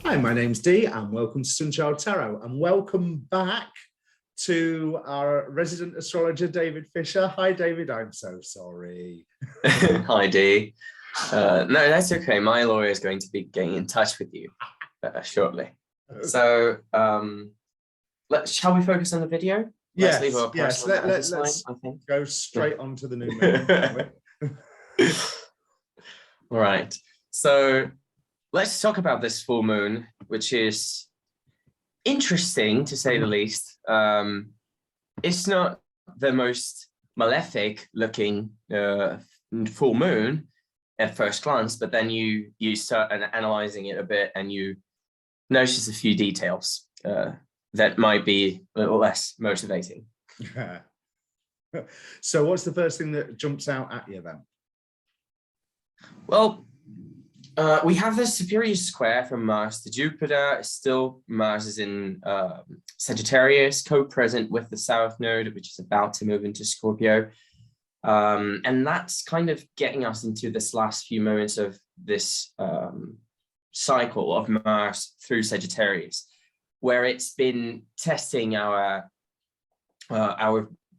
Hi, my name's Dee and welcome to Sunchild Tarot, and welcome back to our resident astrologer, David Fischer. Hi, David. I'm so sorry. Hi, Dee. No, that's okay. My lawyer is going to be getting in touch with you shortly. So, shall we focus on the video? Yes, leave our let's I think. Go straight on to the new moon. All right. So let's talk about this full moon, which is interesting to say the least. It's not the most malefic looking full moon at first glance, but then you start analyzing it a bit and you notice a few details that might be a little less motivating. So what's the first thing that jumps out at you then? Well, we have the superior square from Mars to Jupiter. Still, Mars is in Sagittarius, co-present with the South Node, which is about to move into Scorpio. And that's kind of getting us into this last few moments of this cycle of Mars through Sagittarius, where it's been testing our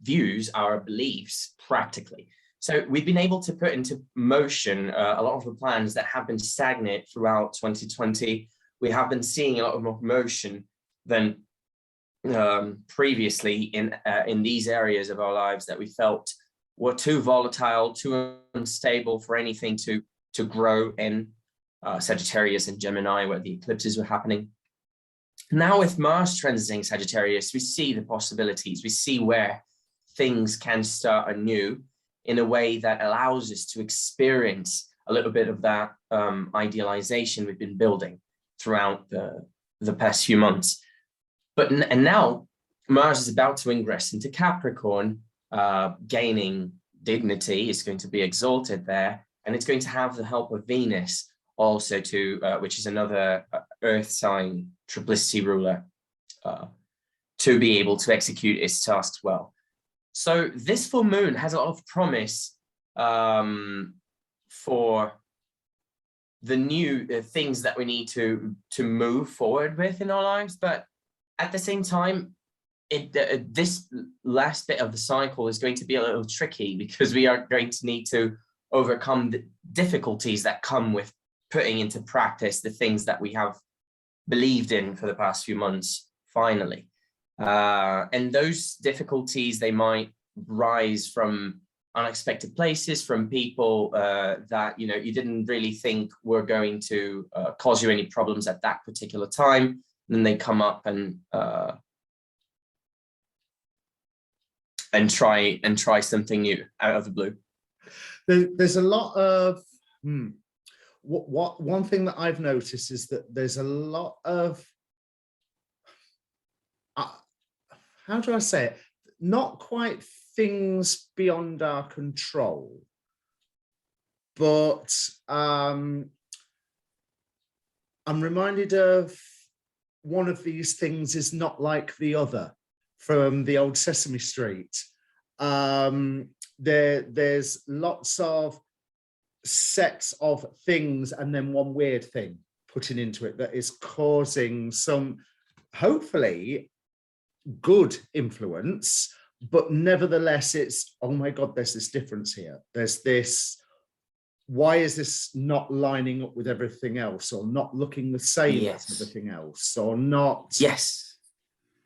views, our beliefs practically. So we've been able to put into motion a lot of the plans that have been stagnant throughout 2020. We have been seeing a lot more motion than previously in these areas of our lives that we felt were too volatile, too unstable for anything to grow in Sagittarius and Gemini, where the eclipses were happening. Now with Mars transiting Sagittarius, we see the possibilities. We see where things can start anew in a way that allows us to experience a little bit of that idealization we've been building throughout the past few months. And now Mars is about to ingress into Capricorn, gaining dignity. It's going to be exalted there, and it's going to have the help of Venus also which is another earth sign triplicity ruler, to be able to execute its tasks well. So this full moon has a lot of promise for the new things that we need to move forward with in our lives. But at the same time, this last bit of the cycle is going to be a little tricky, because we are going to need to overcome the difficulties that come with putting into practice the things that we have believed in for the past few months, finally. And those difficulties, they might rise from unexpected places, from people that you didn't really think were going to cause you any problems at that particular time. And then they come up and try something new out of the blue. There's a lot of one thing that I've noticed is that there's a lot of how do I say it? Not quite things beyond our control, but I'm reminded of one of these things is not like the other from the old Sesame Street. There's lots of sets of things and then one weird thing putting into it that is causing some, hopefully, good influence, but nevertheless it's, oh my God, there's this difference here. There's this, why is this not lining up with everything else, or not looking the same as everything else, or not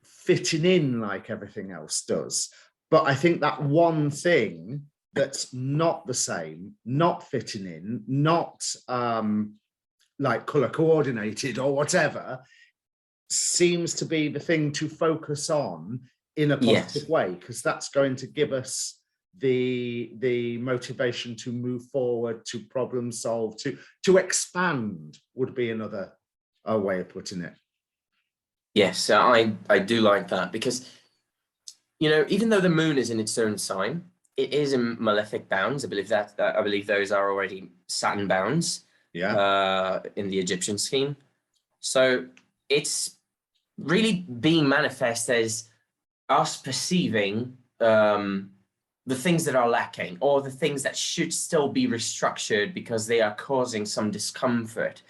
fitting in like everything else does? But I think that one thing that's not the same, not fitting in, not like color coordinated or whatever, seems to be the thing to focus on in a positive way, because that's going to give us the motivation to move forward, to problem solve, to expand, would be another way of putting it. Yes, I do like that, because even though the moon is in its own sign, it is in malefic bounds. I believe those are already Saturn bounds. In the Egyptian scheme. So it's really being manifest as us perceiving the things that are lacking, or the things that should still be restructured because they are causing some discomfort.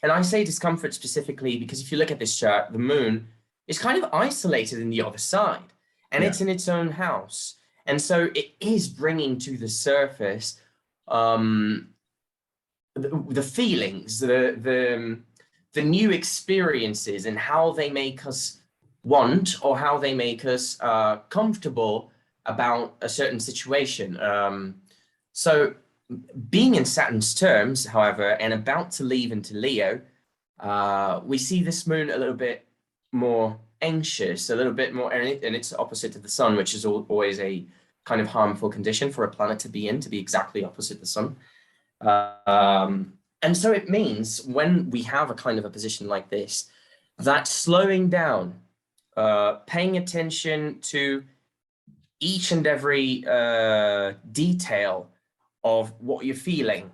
And I say discomfort specifically because if you look at this chart, the moon is kind of isolated in the other side, and it's in its own house. And so it is bringing to the surface the feelings, the new experiences, and how they make us want, or how they make us comfortable about a certain situation. So being in Saturn's terms, however, and about to leave into Leo, we see this moon a little bit more anxious, a little bit more, and it's opposite to the sun, which is always a kind of harmful condition for a planet to be in, to be exactly opposite the sun. And so it means when we have a kind of a position like this, that slowing down, paying attention to each and every detail of what you're feeling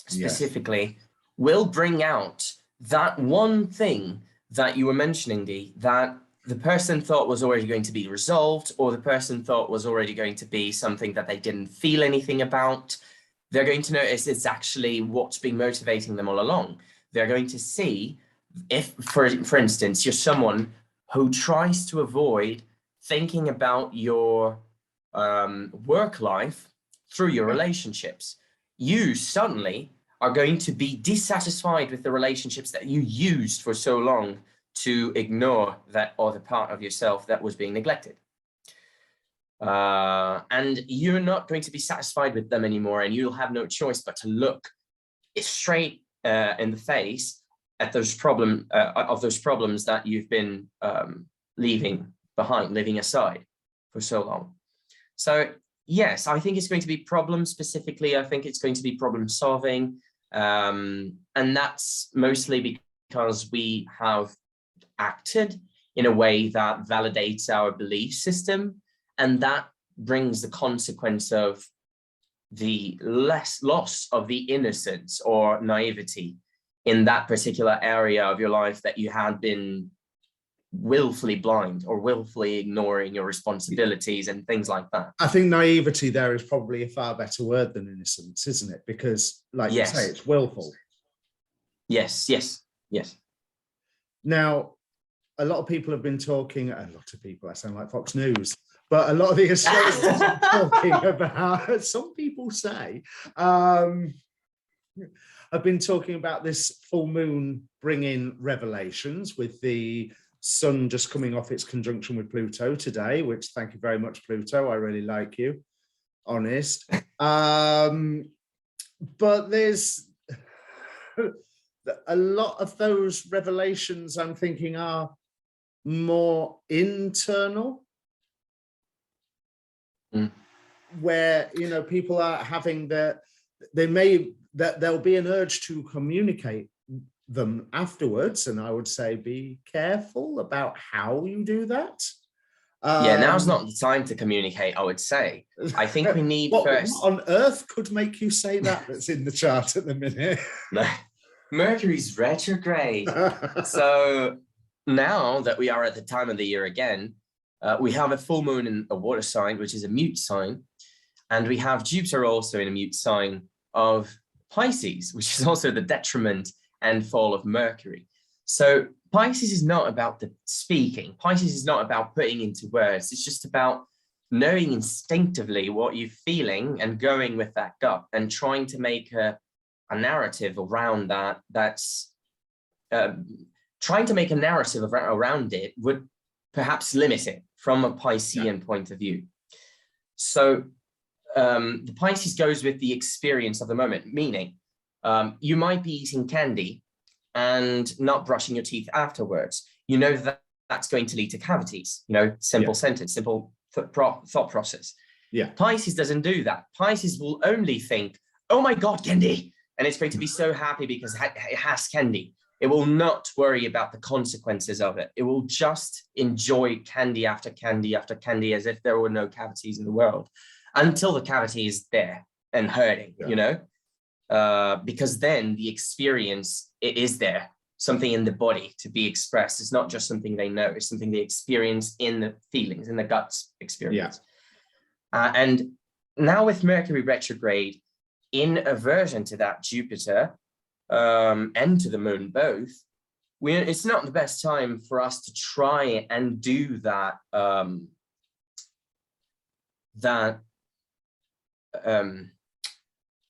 specifically will bring out that one thing that you were mentioning, Dee, that the person thought was already going to be resolved, or the person thought was already going to be something that they didn't feel anything about. They're going to notice it's actually what's been motivating them all along. They're going to see if, for instance, you're someone who tries to avoid thinking about your work life through your relationships. You suddenly are going to be dissatisfied with the relationships that you used for so long to ignore that other part of yourself that was being neglected. And you're not going to be satisfied with them anymore, and you'll have no choice but to look straight in the face at those problems that you've been leaving behind, leaving aside for so long. So yes, I think it's going to be problem specifically. I think it's going to be problem solving. And that's mostly because we have acted in a way that validates our belief system, and that brings the consequence of the loss of the innocence or naivety in that particular area of your life that you had been willfully blind or willfully ignoring your responsibilities and things like that. I think naivety there is probably a far better word than innocence, isn't it? Because, like you say, it's willful. Yes. Now, a lot of people have been talking, I sound like Fox News, but a lot of the astrologers are talking about, some people say, have been talking about this full moon bringing revelations, with the sun just coming off its conjunction with Pluto today, which, thank you very much, Pluto, I really like you, honest. But there's a lot of those revelations, I'm thinking, are more internal, where, you know, people are having there'll be an urge to communicate them afterwards, and I would say be careful about how you do that. Now's not the time to communicate, I would say. I think we need first. What on earth could make you say that that's in the chart at the minute? Mercury's retrograde. So now that we are at the time of the year again, we have a full moon in a water sign, which is a mute sign. And we have Jupiter also in a mute sign of Pisces, which is also the detriment and fall of Mercury. So Pisces is not about the speaking. Pisces is not about putting into words. It's just about knowing instinctively what you're feeling and going with that gut and trying to make a narrative around that. That's trying to make a narrative around it would perhaps limit it from a Piscean point of view. So the Pisces goes with the experience of the moment, meaning you might be eating candy and not brushing your teeth afterwards. You know that that's going to lead to cavities, you know, simple sentence, simple thought process. Pisces doesn't do that. Pisces will only think, oh my God, candy. And it's going to be so happy because it has candy. It will not worry about the consequences of it. It will just enjoy candy after candy after candy as if there were no cavities in the world, until the cavity is there and hurting, you know, because then the experience, it is there, something in the body to be expressed. It's not just something they know, it's something they experience in the feelings, in the guts experience. And now with Mercury retrograde, in aversion to that Jupiter, and to the moon both, it's not the best time for us to try and do that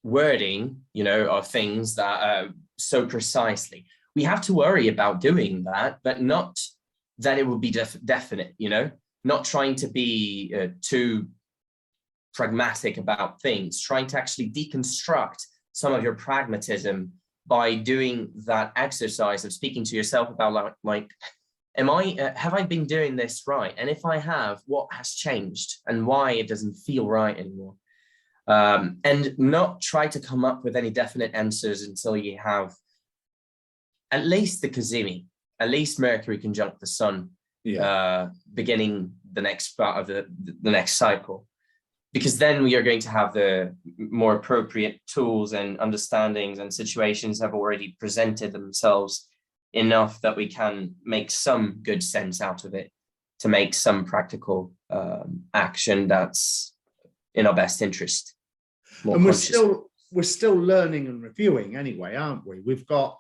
wording, you know, of things that so precisely. We have to worry about doing that, but not that it will be definite, you know, not trying to be too pragmatic about things, trying to actually deconstruct some of your pragmatism by doing that exercise of speaking to yourself about like have I been doing this right? And if I have, what has changed and why it doesn't feel right anymore? And not try to come up with any definite answers until you have at least the cazimi, at least Mercury conjunct the Sun, beginning the next part of the next cycle. Because then we are going to have the more appropriate tools and understandings, and situations have already presented themselves enough that we can make some good sense out of it to make some practical action that's in our best interest. And we're still learning and reviewing anyway, aren't we? We've got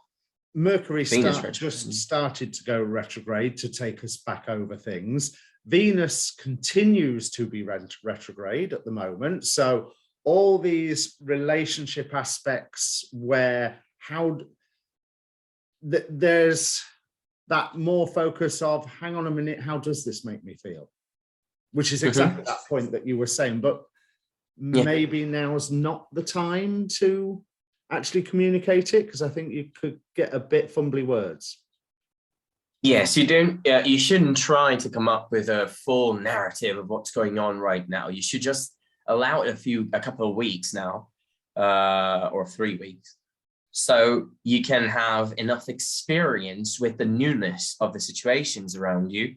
Mercury just started to go retrograde to take us back over things. Venus continues to be retrograde at the moment. So all these relationship aspects where there's that more focus of, hang on a minute, how does this make me feel? Which is exactly that point that you were saying, but maybe now's not the time to actually communicate it, because I think you could get a bit fumbly words. Yes, you shouldn't try to come up with a full narrative of what's going on right now. You should just allow it a couple of weeks now, or 3 weeks, so you can have enough experience with the newness of the situations around you,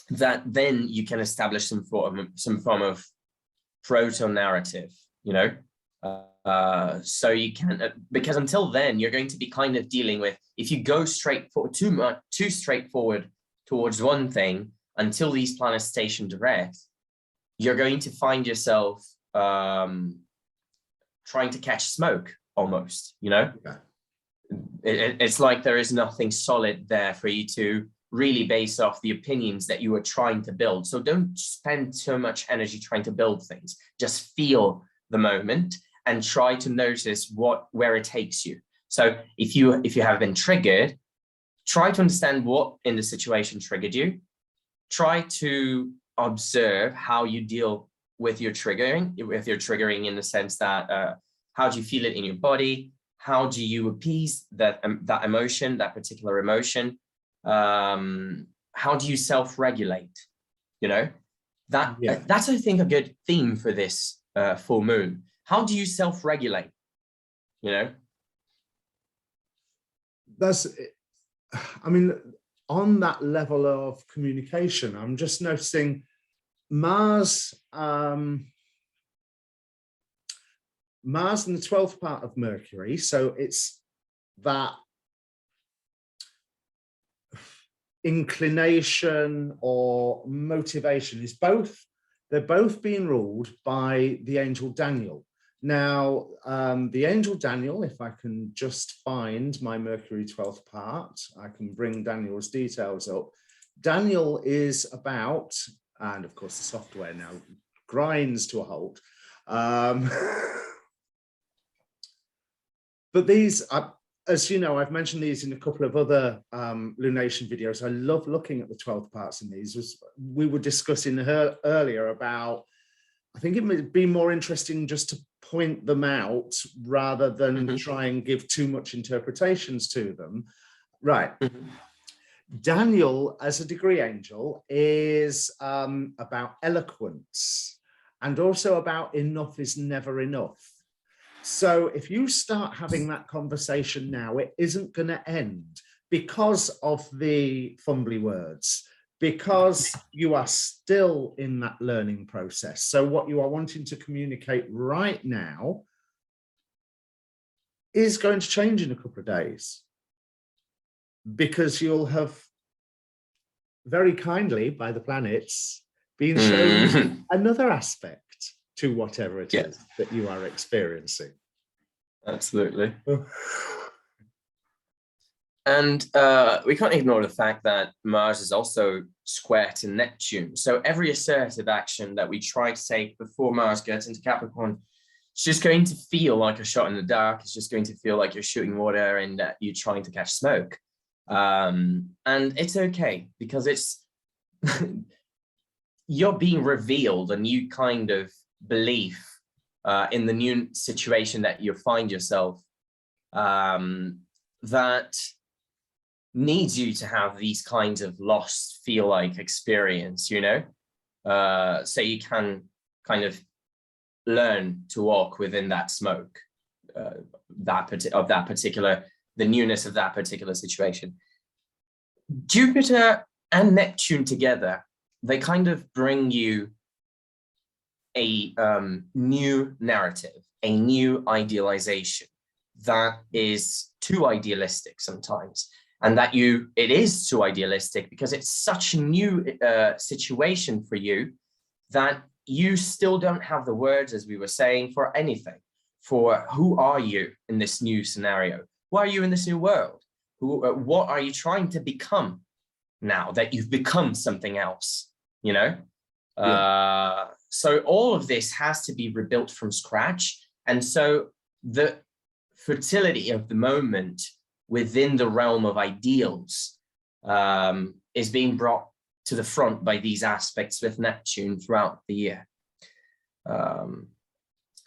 that then you can establish some form of proto-narrative, you know. So you can, because until then you're going to be kind of dealing with, if you go too straightforward towards one thing until these planets station direct, you're going to find yourself trying to catch smoke almost, you know. It's like there is nothing solid there for you to really base off the opinions that you are trying to build. So don't spend so much energy trying to build things. Just feel the moment and try to notice where it takes you. So if you have been triggered, try to understand what in the situation triggered you. Try to observe how you deal with your triggering in the sense that how do you feel it in your body? How do you appease that emotion, that particular emotion? How do you self-regulate? You know, that's, I think, a good theme for this full moon. How do you self-regulate? You know, I mean, on that level of communication, I'm just noticing Mars in the 12th part of Mercury. So it's that inclination or motivation is they're both being ruled by the angel Daniel. Now, the angel Daniel, if I can just find my Mercury 12th part, I can bring Daniel's details up. Daniel is about, and of course the software now grinds to a halt. But these are, as you know, I've mentioned these in a couple of other lunation videos. I love looking at the 12 parts in these. We were discussing earlier about, I think it would be more interesting just to point them out rather than try and give too much interpretations to them. Right. Daniel, as a degree angel, is about eloquence and also about enough is never enough. So if you start having that conversation now, it isn't going to end because of the fumbly words, because you are still in that learning process. So what you are wanting to communicate right now is going to change in a couple of days, because you'll have very kindly by the planets been shown another aspect to whatever it is that you are experiencing. Absolutely. And we can't ignore the fact that Mars is also square to Neptune. So every assertive action that we try to take before Mars gets into Capricorn, it's just going to feel like a shot in the dark. It's just going to feel like you're shooting water and you're trying to catch smoke. And it's okay, because it's you're being revealed a new kind of belief in the new situation that you find yourself, that needs you to have these kinds of lost feel like experience, you know, so you can kind of learn to walk within that smoke, the newness of that particular situation. Jupiter and Neptune together, they kind of bring you a new narrative, a new idealization that is too idealistic sometimes, and that it is too idealistic because it's such a new situation for you that you still don't have the words, as we were saying, for anything. For who are you in this new scenario? Why are you in this new world? What are you trying to become now that you've become something else, you know? Yeah. So all of this has to be rebuilt from scratch. And so the fertility of the moment within the realm of ideals is being brought to the front by these aspects with Neptune throughout the year,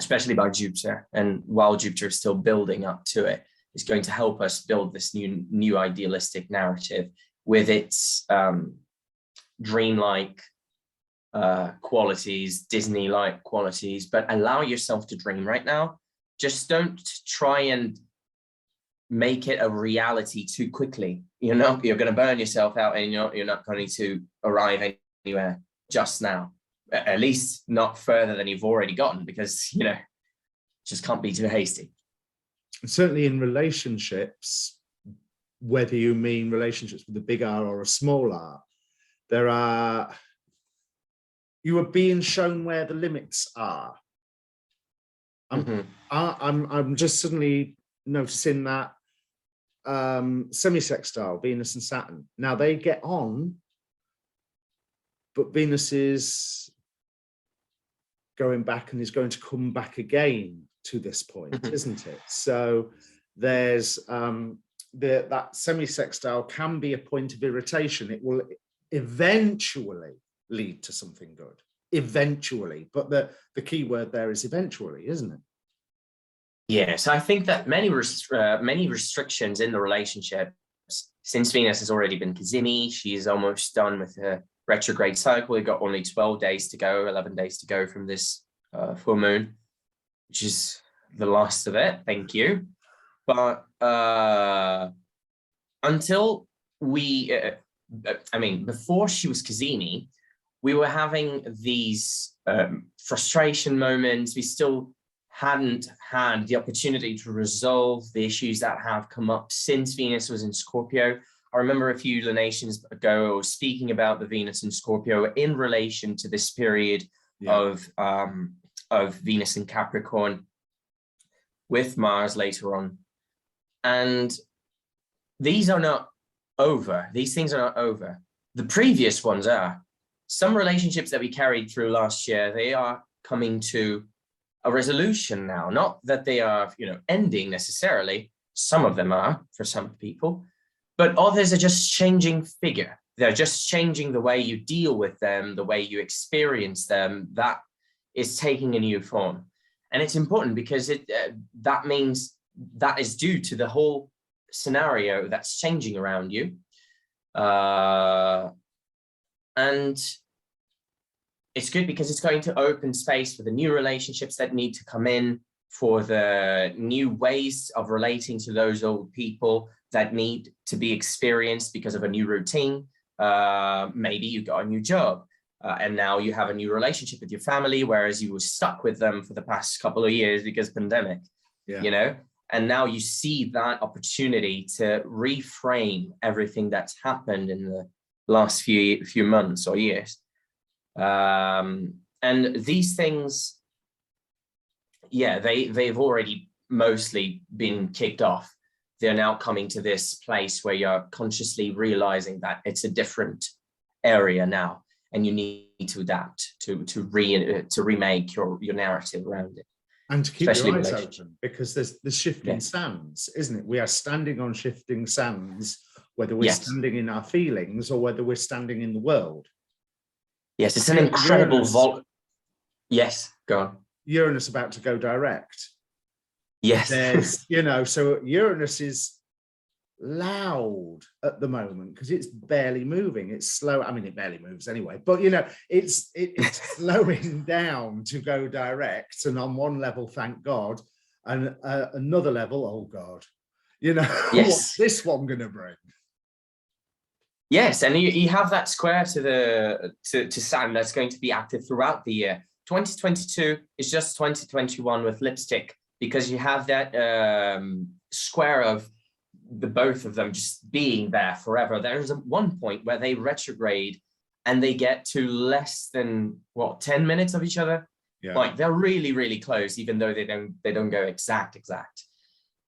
especially by Jupiter. And while Jupiter is still building up to it, it's going to help us build this new idealistic narrative with its dreamlike qualities, Disney-like qualities. But allow yourself to dream right now. Just don't try and make it a reality too quickly. You're going to burn yourself out, and you're not going to arrive anywhere just now, at least not further than you've already gotten, because just can't be too hasty. Certainly in relationships, whether you mean relationships with a big R or a small r, you are being shown where the limits are. I'm just suddenly noticing that semi-sextile, Venus and Saturn. Now they get on, but Venus is going back and is going to come back again to this point, isn't it? So there's that semi-sextile can be a point of irritation. It will eventually lead to something good, eventually. But the key word there is eventually, isn't it? Yes, I think that many restrictions in the relationship, since Venus has already been Cazimi, she's almost done with her retrograde cycle. We've got only 12 days to go, 11 days to go from this full moon, which is the last of it. Thank you. But until before she was Cazimi, we were having these frustration moments. We still hadn't had the opportunity to resolve the issues that have come up since Venus was in Scorpio. I remember a few lunations ago speaking about the Venus in Scorpio in relation to this period of Venus in Capricorn with Mars later on. And these are not over. These things are not over. The previous ones are. Some relationships that we carried through last year, they are coming to a resolution now. Not that they are, ending necessarily. Some of them are for some people, but others are just changing figure. They're just changing the way you deal with them, the way you experience them. That is taking a new form. And it's important because that means that is due to the whole scenario that's changing around you. And it's good because it's going to open space for the new relationships that need to come in, for the new ways of relating to those old people that need to be experienced because of a new routine. Maybe you got a new job and now you have a new relationship with your family, whereas you were stuck with them for the past couple of years because pandemic, and now you see that opportunity to reframe everything that's happened in the last few months or years. And these things, they've already mostly been kicked off, they're now coming to this place where you're consciously realizing that it's a different area now, and you need to adapt to remake your narrative around it. And to keep Especially your eyes relationship. open, because there's the shifting Yes. sands, isn't it? We are standing on shifting sands, whether we're Yes. standing in our feelings or whether we're standing in the world. Yes, it's an incredible Uranus, yes, go on. Uranus about to go direct. Yes. There's, you know, so Uranus is loud at the moment because it's barely moving. It's slow. I mean, it barely moves anyway, but you know, it's slowing down to go direct. And on one level, thank God, and another level, oh God, you know, Yes. what's this one going to bring? Yes, and you have that square to Saturn that's going to be active throughout the year. 2022 is just 2021 with lipstick, because you have that square of the both of them just being there forever. There's one point where they retrograde and they get to less than 10 minutes of each other. Yeah. Like they're really, really close, even though they don't go exact.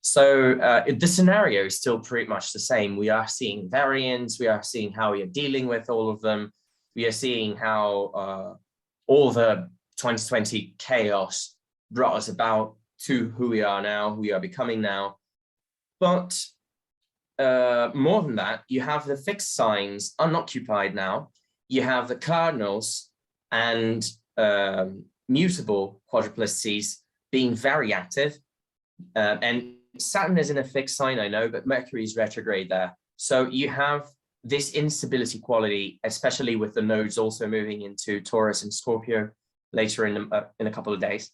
So the scenario is still pretty much the same. We are seeing variants. We are seeing how we are dealing with all of them. We are seeing how all the 2020 chaos brought us about to who we are now, who we are becoming now. But more than that, you have the fixed signs unoccupied now. You have the cardinals and mutable quadruplicities being very active. And Saturn is in a fixed sign, I know, but Mercury is retrograde there. So you have this instability quality, especially with the nodes also moving into Taurus and Scorpio later in a couple of days.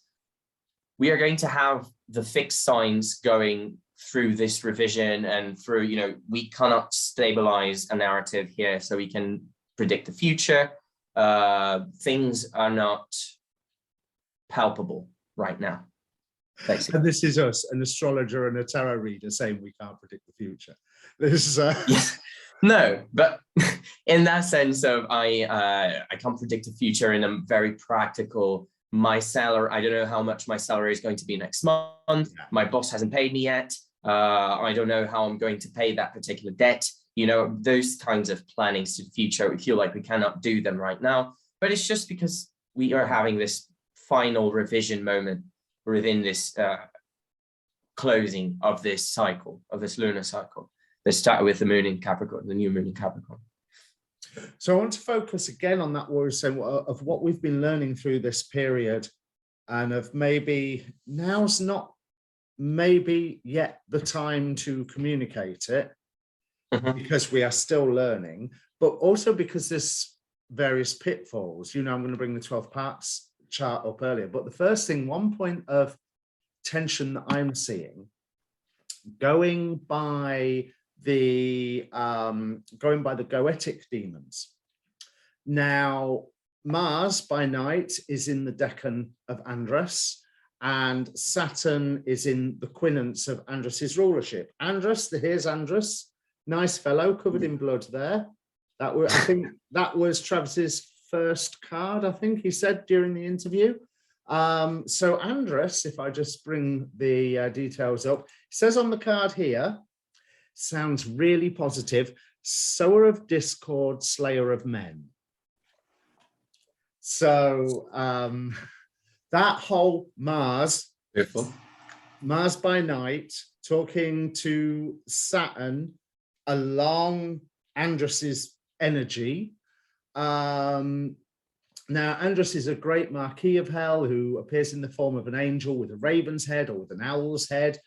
We are going to have the fixed signs going through this revision and through, you know, we cannot stabilize a narrative here so we can predict the future. Things are not palpable right now, basically. And this is us, an astrologer and a tarot reader, saying we can't predict the future. This Yes. No, but in that sense of I can't predict the future in a very practical. My salary, I don't know how much my salary is going to be next month. Yeah. My boss hasn't paid me yet. I don't know how I'm going to pay that particular debt. You know, those kinds of plannings to the future, we feel like we cannot do them right now. But it's just because we are having this final revision moment within this closing of this cycle, of this lunar cycle. That started with the moon in Capricorn, the new moon in Capricorn. So I want to focus again on that word, so of what we've been learning through this period, and of maybe now's not maybe yet the time to communicate it, because we are still learning, but also because there's various pitfalls. You know, I'm going to bring the 12 parts chart up earlier, but the first thing, one point of tension that I'm seeing, going by the goetic demons. Now, Mars by night is in the decan of Andros, and Saturn is in the quinance of Andros's rulership. Andros, here's Andros, nice fellow, covered in blood there. That was, I think, that was Travis's first card, I think he said during the interview. So Andros, if I just bring the details up, it says on the card here, sounds really positive, sower of discord, slayer of men. So that whole Mars, Beautiful. Mars by night, talking to Saturn along Andros's energy. Now, Andros is a great Marquis of Hell who appears in the form of an angel with a raven's head or with an owl's head.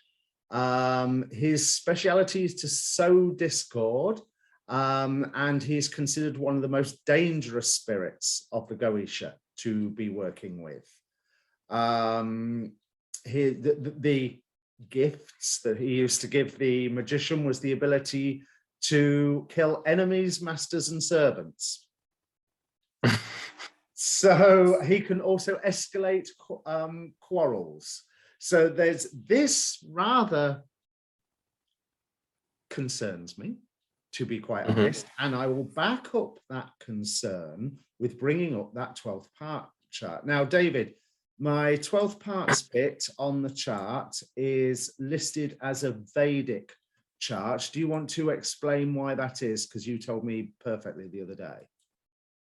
His speciality is to sow discord, and he's considered one of the most dangerous spirits of the Goetia to be working with. The gifts that he used to give the magician was the ability to kill enemies, masters, and servants. So he can also escalate quarrels. So there's this rather concerns me, to be quite honest, and I will back up that concern with bringing up that 12th part chart. Now, David, My 12th parts bit on the chart is listed as a Vedic chart. Do you want to explain why that is? Because you told me perfectly the other day.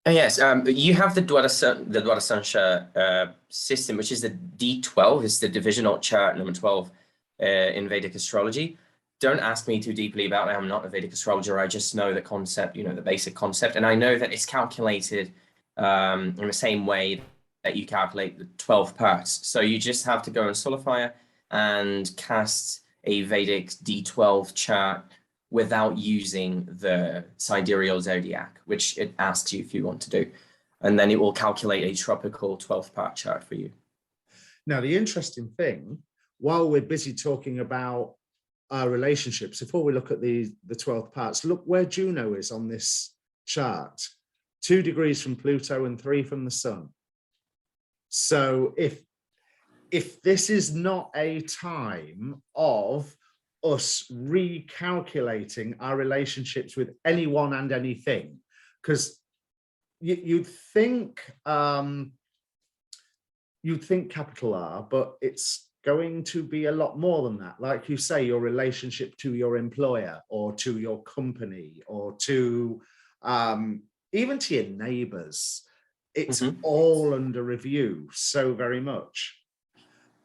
Yes, you have the Dwadasansha system, which is the D12, is the divisional chart number 12 in Vedic astrology. Don't ask me too deeply about it. I'm not a Vedic astrologer. I just know the concept, you know, the basic concept. And I know that it's calculated in the same way that you calculate the 12 parts. So you just have to go in Solidifier and cast a Vedic D12 chart without using the sidereal zodiac, which it asks you if you want to do. And then it will calculate a tropical 12th part chart for you. Now, the interesting thing, while we're busy talking about our relationships, before we look at the 12 parts, look where Juno is on this chart. 2 degrees from Pluto and 3 from the sun. So if this is not a time of us recalculating our relationships with anyone and anything, because you'd think capital R, but it's going to be a lot more than that. Like you say, your relationship to your employer or to your company or to even to your neighbors. It's all under review so very much.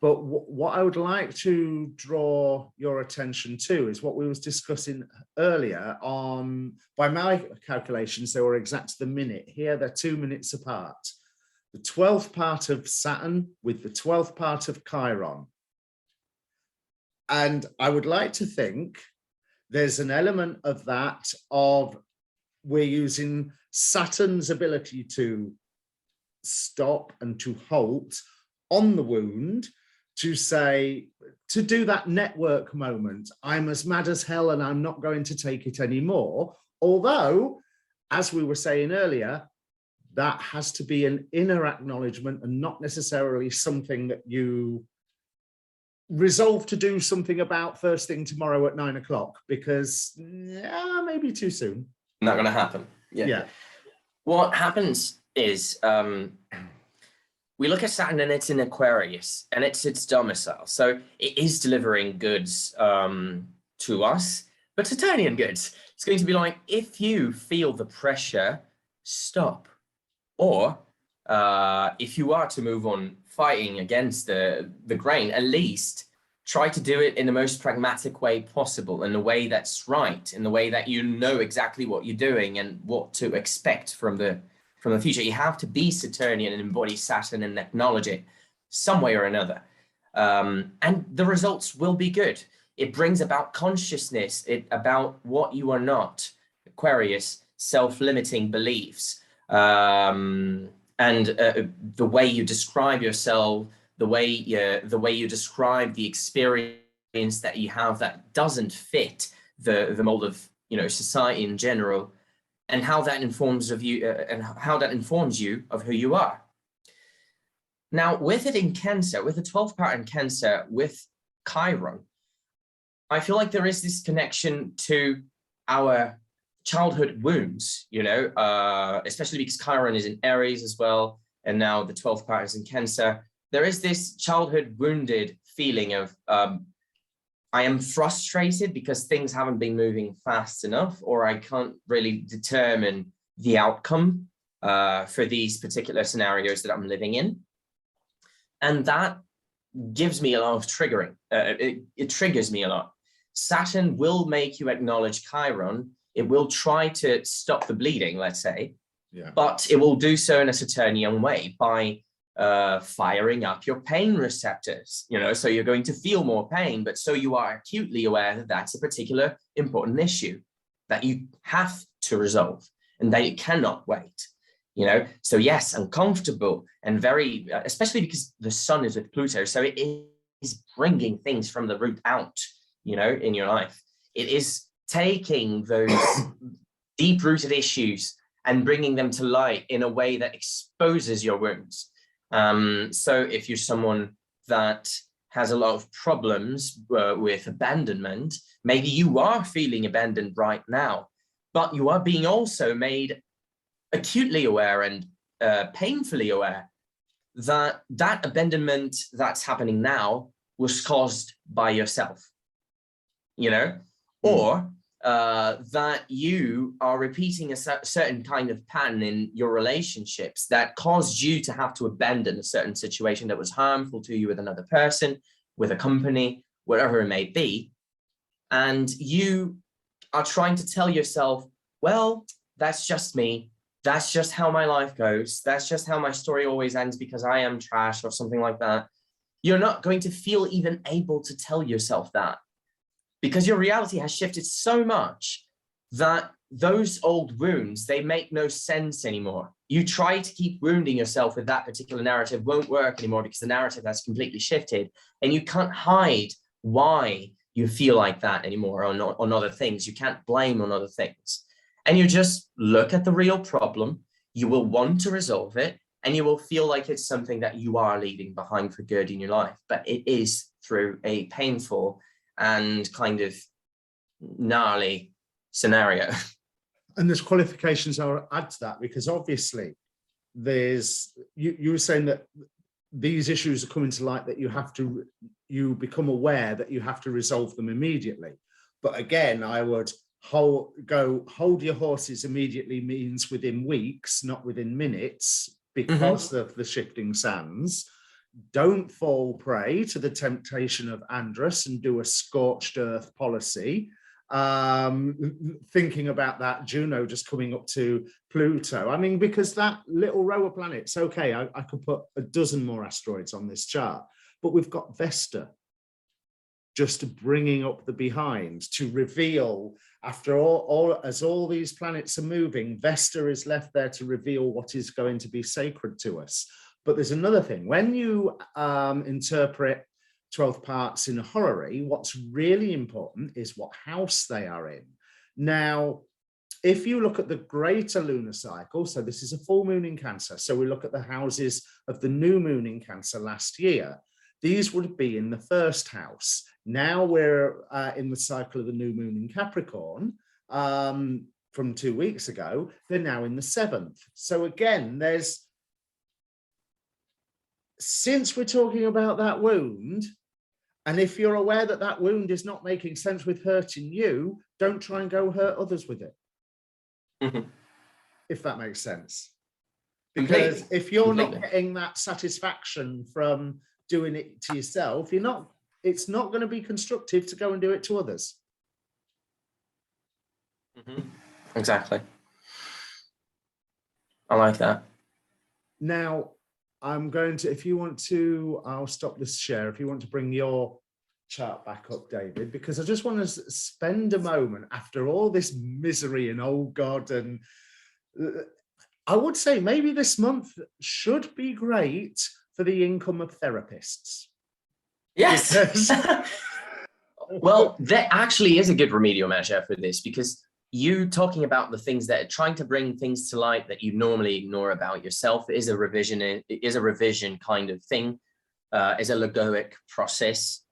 But what I would like to draw your attention to is what we was discussing earlier on, by my calculations, they were exact to the minute. Here, they're 2 minutes apart. The 12th part of Saturn with the 12th part of Chiron. And I would like to think there's an element of that of we're using Saturn's ability to stop and to halt on the wound, to say, to do that network moment. I'm as mad as hell and I'm not going to take it anymore. Although, as we were saying earlier, that has to be an inner acknowledgement and not necessarily something that you resolve to do something about first thing tomorrow at 9 o'clock, because maybe too soon. Not going to happen. Yeah. What happens is we look at Saturn and it's in Aquarius and it's its domicile. So it is delivering goods to us, but Saturnian goods. It's going to be like, if you feel the pressure, stop. Or if you are to move on fighting against the grain, at least try to do it in the most pragmatic way possible, in a way that's right, in the way that you know exactly what you're doing and what to expect from the future. You have to be Saturnian and embody Saturn and acknowledge it some way or another. And the results will be good. It brings about consciousness, about what you are not. Aquarius, self-limiting beliefs, and the way you describe yourself, the way you describe the experience that you have that doesn't fit the mold of, you know, society in general, and how that informs of you, and how that informs you of who you are. Now, with it in Cancer, with the 12th part in Cancer, with Chiron, I feel like there is this connection to our childhood wounds, you know, especially because Chiron is in Aries as well, and now the 12th part is in Cancer. There is this childhood wounded feeling of, I am frustrated because things haven't been moving fast enough, or I can't really determine the outcome for these particular scenarios that I'm living in. And that gives me a lot of triggering. It triggers me a lot. Saturn will make you acknowledge Chiron. It will try to stop the bleeding, let's say, but it will do so in a Saturnian way by firing up your pain receptors, you know, so you're going to feel more pain, but so you are acutely aware that that's a particular important issue that you have to resolve and that it cannot wait, you know. So yes, uncomfortable and very, especially because the sun is with Pluto, so it is bringing things from the root out, you know, in your life. It is taking those deep-rooted issues and bringing them to light in a way that exposes your wounds. So if you're someone that has a lot of problems with abandonment, maybe you are feeling abandoned right now, but you are being also made acutely aware and painfully aware that abandonment that's happening now was caused by yourself, you know, or that you are repeating a certain kind of pattern in your relationships that caused you to have to abandon a certain situation that was harmful to you with another person, with a company, whatever it may be. And you are trying to tell yourself, well, that's just me. That's just how my life goes. That's just how my story always ends because I am trash or something like that. You're not going to feel even able to tell yourself that, because your reality has shifted so much that those old wounds, they make no sense anymore. You try to keep wounding yourself with that particular narrative, won't work anymore because the narrative has completely shifted, and you can't hide why you feel like that anymore on other things. You can't blame on other things. And you just look at the real problem, you will want to resolve it, and you will feel like it's something that you are leaving behind for good in your life. But it is through a painful and kind of gnarly scenario. And there's qualifications I'll add to that, because obviously there's, you were saying that these issues are coming to light, that you become aware that you have to resolve them immediately. But again, I would hold your horses immediately means within weeks, not within minutes, because of the shifting sands. Don't fall prey to the temptation of Andros and do a scorched earth policy. Thinking about that Juno just coming up to Pluto. I mean, because that little row of planets, okay, I could put a dozen more asteroids on this chart, but we've got Vesta just bringing up the behind to reveal, after all these planets are moving, Vesta is left there to reveal what is going to be sacred to us. But there's another thing. When you interpret 12 parts in a horary, what's really important is what house they are in. Now, if you look at the greater lunar cycle, so this is a full moon in Cancer, so we look at the houses of the new moon in Cancer last year, these would be in the first house. Now we're in the cycle of the new moon in Capricorn from 2 weeks ago, they're now in the 7th. So again, since we're talking about that wound, and if you're aware that that wound is not making sense with hurting you, don't try and go hurt others with it. If that makes sense. Because if you're not getting that satisfaction from doing it to yourself, it's not going to be constructive to go and do it to others. Exactly. I like that. Now, I'm going to, if you want to, I'll stop this share. If you want to bring your chart back up, David, because I just want to spend a moment after all this misery and oh God, and I would say maybe this month should be great for the income of therapists. Yes. Well, that actually is a good remedial measure for this, because you talking about the things that are trying to bring things to light that you normally ignore about yourself is a revision kind of thing, is a logoic process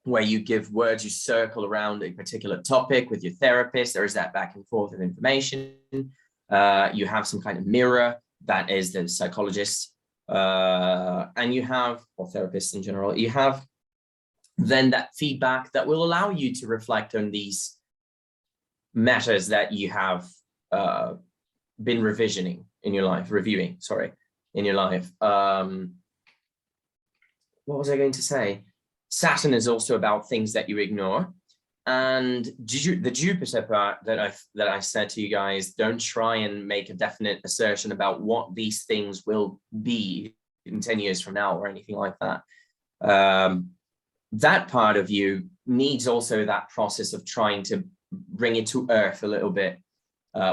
where you give words, you circle around a particular topic with your therapist. There is that back and forth of information. You have some kind of mirror that is the psychologist, and you have, or therapists in general, you have then that feedback that will allow you to reflect on these matters that you have been reviewing in your life. What was I going to say? Saturn is also about things that you ignore. And the Jupiter part that I said to you guys, don't try and make a definite assertion about what these things will be in 10 years from now or anything like that. That part of you needs also that process of trying to bring it to earth a little bit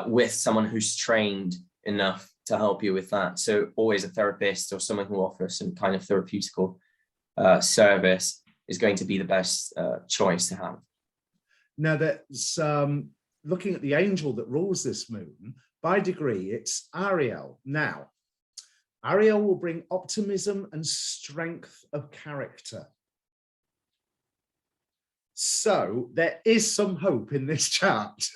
with someone who's trained enough to help you with that. So always a therapist or someone who offers some kind of therapeutical service is going to be the best choice to have. Now that's looking at the angel that rules this moon, by degree, it's Ariel. Now, Ariel will bring optimism and strength of character. So there is some hope in this chart.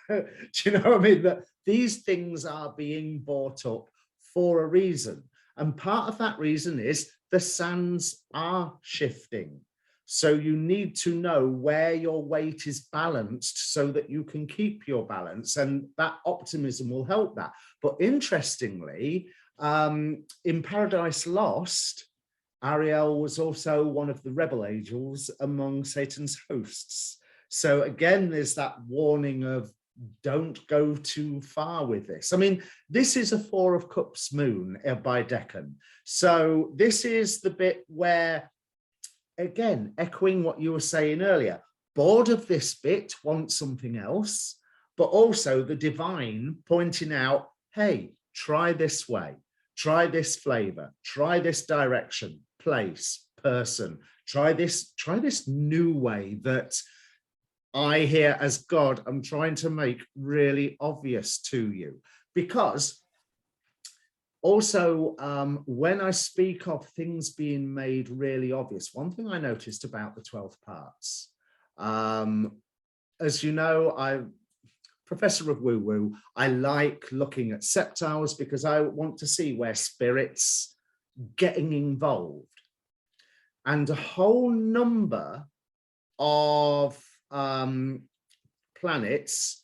Do you know what I mean? That these things are being brought up for a reason. And part of that reason is the sands are shifting. So you need to know where your weight is balanced so that you can keep your balance, and that optimism will help that. But interestingly, in Paradise Lost, Ariel was also one of the rebel angels among Satan's hosts. So again, there's that warning of don't go too far with this. I mean, this is a 4 of Cups moon by Deccan. So this is the bit where, again, echoing what you were saying earlier, bored of this bit, want something else, but also the divine pointing out, hey, try this way, try this flavor, try this direction, place, person, try this new way that I here as God, I'm trying to make really obvious to you. Because also, when I speak of things being made really obvious, one thing I noticed about the 12 parts, as you know, I'm professor of woo-woo. I like looking at septiles because I want to see where spirits getting involved. And a whole number of planets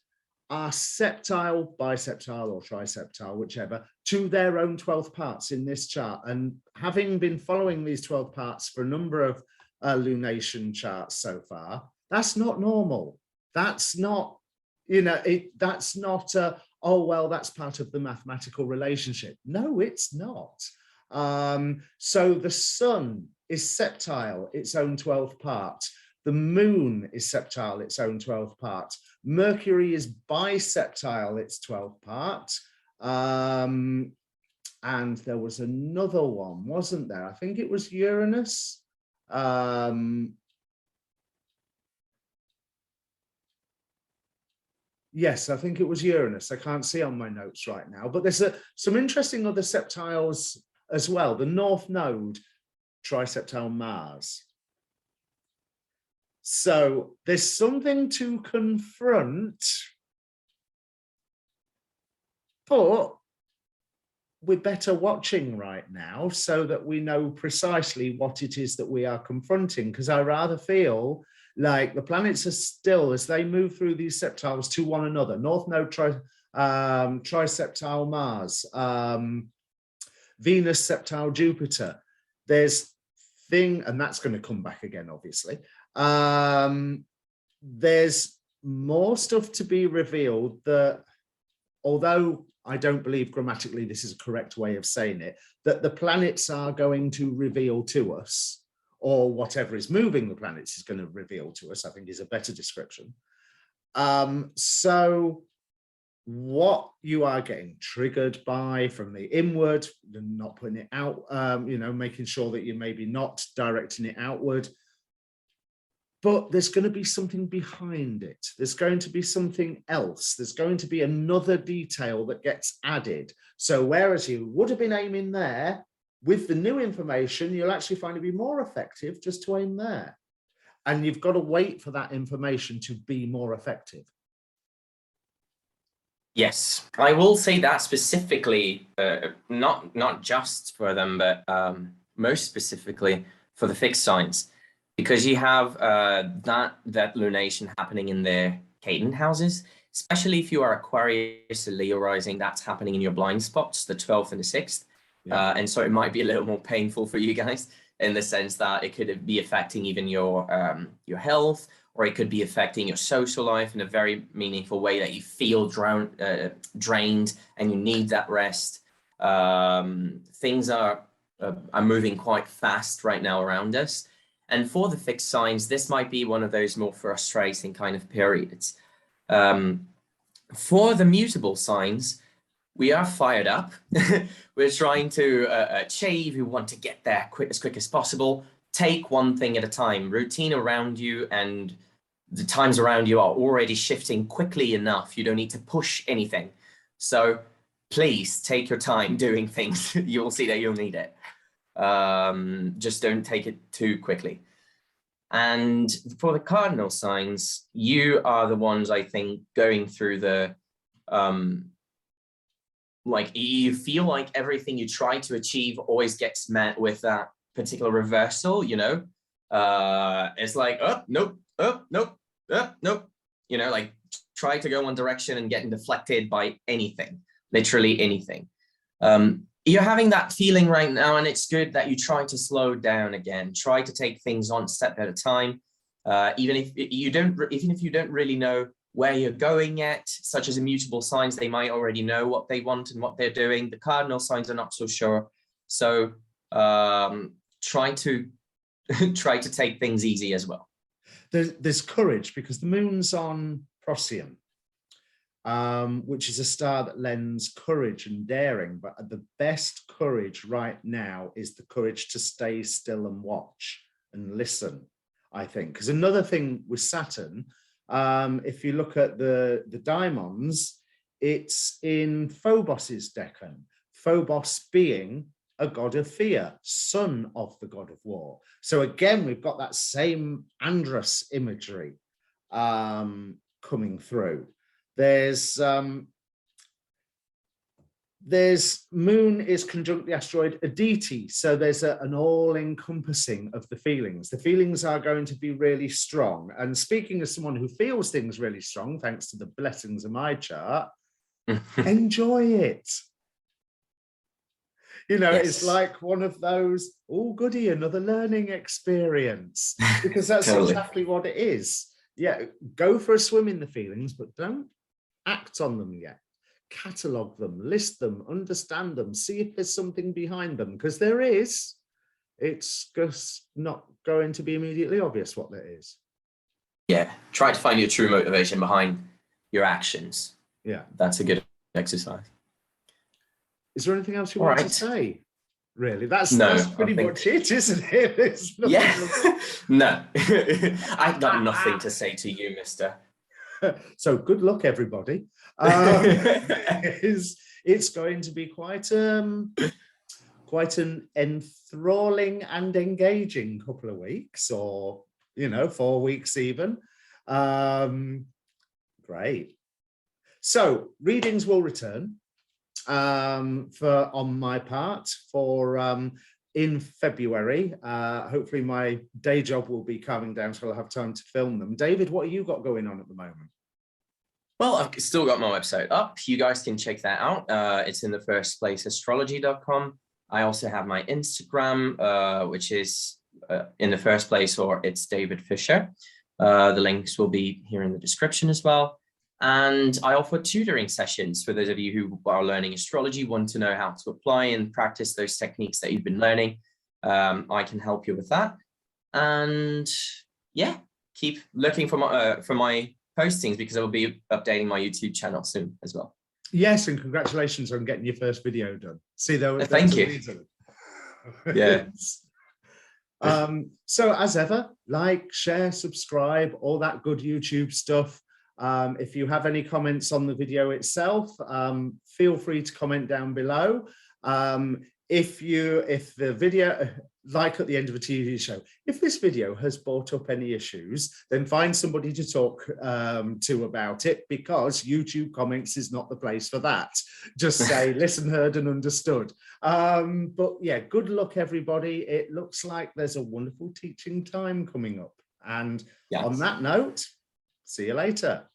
are septile, biseptile, or triseptile, whichever, to their own 12 parts in this chart. And having been following these 12 parts for a number of lunation charts so far, that's not normal. That's not, you know, that's not, oh, well, that's part of the mathematical relationship. No, it's not. So the sun is septile, its own 12 parts. The moon is septile, its own 12 parts. Mercury is biseptile, its 12 parts. And there was another one, wasn't there? I think it was Uranus. Yes, I think it was Uranus. I can't see on my notes right now, but there's some interesting other septiles as well. The North Node, triseptile Mars. So there's something to confront, but we're better watching right now so that we know precisely what it is that we are confronting, because I rather feel like the planets are still, as they move through these septiles to one another, North Node triseptile Mars, Venus septile Jupiter, there's thing, and that's going to come back again, obviously. There's more stuff to be revealed that, although I don't believe grammatically this is a correct way of saying it, that the planets are going to reveal to us, or whatever is moving the planets is going to reveal to us, I think is a better description. So what you are getting triggered by from the inward, not putting it out, you know, making sure that you're maybe not directing it outward, but there's going to be something behind it. There's going to be something else. There's going to be another detail that gets added. So whereas you would have been aiming there, with the new information, you'll actually find it be more effective just to aim there. And you've got to wait for that information to be more effective. Yes, I will say that specifically, not just for them, but most specifically for the fixed signs, because you have that lunation happening in their cadent houses, especially if you are Aquarius or Leo rising, that's happening in your blind spots, the 12th and the 6th. Yeah. And so it might be a little more painful for you guys in the sense that it could be affecting even your health, or it could be affecting your social life in a very meaningful way that you feel drained and you need that rest. Things are moving quite fast right now around us. And for the fixed signs, this might be one of those more frustrating kind of periods. For the mutable signs, we are fired up. We're trying to achieve. We want to get there as quick as possible. Take one thing at a time. Routine around you and the times around you are already shifting quickly enough. You don't need to push anything. So please take your time doing things. You'll see that you'll need it. Just don't take it too quickly. And for the cardinal signs, you are the ones, I think, going through the like you feel like everything you try to achieve always gets met with that particular reversal, you know. It's like, oh, nope, oh, nope, oh, nope, you know, like try to go one direction and getting deflected by anything, literally anything. You're having that feeling right now, and it's good that you try to slow down again, try to take things one step at a time. Even if you don't really know where you're going yet, such as immutable signs, they might already know what they want and what they're doing. The cardinal signs are not so sure. So try to take things easy as well. There's courage, because the moon's on Procyon, which is a star that lends courage and daring, but the best courage right now is the courage to stay still and watch and listen, I think. Because another thing with Saturn, if you look at the daimons, it's in Phobos's decan, Phobos being a god of fear, son of the god of war. So again, we've got that same Andros imagery coming through. There's moon is conjunct the asteroid Aditi, so there's an all-encompassing of the feelings. The feelings are going to be really strong. And speaking as someone who feels things really strong, thanks to the blessings of my chart, enjoy it. You know, yes. It's like one of those, oh goody, another learning experience, because that's totally. Exactly what it is. Yeah, go for a swim in the feelings, but don't act on them yet. Catalog them, list them, understand them, see if there's something behind them, because there is. It's just not going to be immediately obvious what there is. Yeah, try to find your true motivation behind your actions. Yeah, that's a good exercise. Is there anything else you want to say? Really, that's pretty much it, isn't it? Yeah. No, I've got nothing to say to you, mister. So good luck, everybody. It's going to be quite an enthralling and engaging couple of weeks, or 4 weeks even. Great. So readings will return on my part for in February. Hopefully my day job will be calming down so I'll have time to film them. David, what have you got going on at the moment? Well, I've still got my website up. You guys can check that out. It's in the first place, astrology.com. I also have my Instagram, which is in the first place, or it's David Fischer. The links will be here in the description as well. And I offer tutoring sessions for those of you who are learning astrology, want to know how to apply and practice those techniques that you've been learning. I can help you with that. And yeah, keep looking for my postings, because I will be updating my YouTube channel soon as well. Yes, and congratulations on getting your first video done. See, thank you. Yeah. So as ever, like, share, subscribe, all that good YouTube stuff. If you have any comments on the video itself, feel free to comment down below. If the video, like at the end of a TV show, if this video has brought up any issues, then find somebody to talk to about it, because YouTube comments is not the place for that. Just say, listen, heard and understood. But yeah, good luck, everybody. It looks like there's a wonderful teaching time coming up. And yes. On that note, see you later.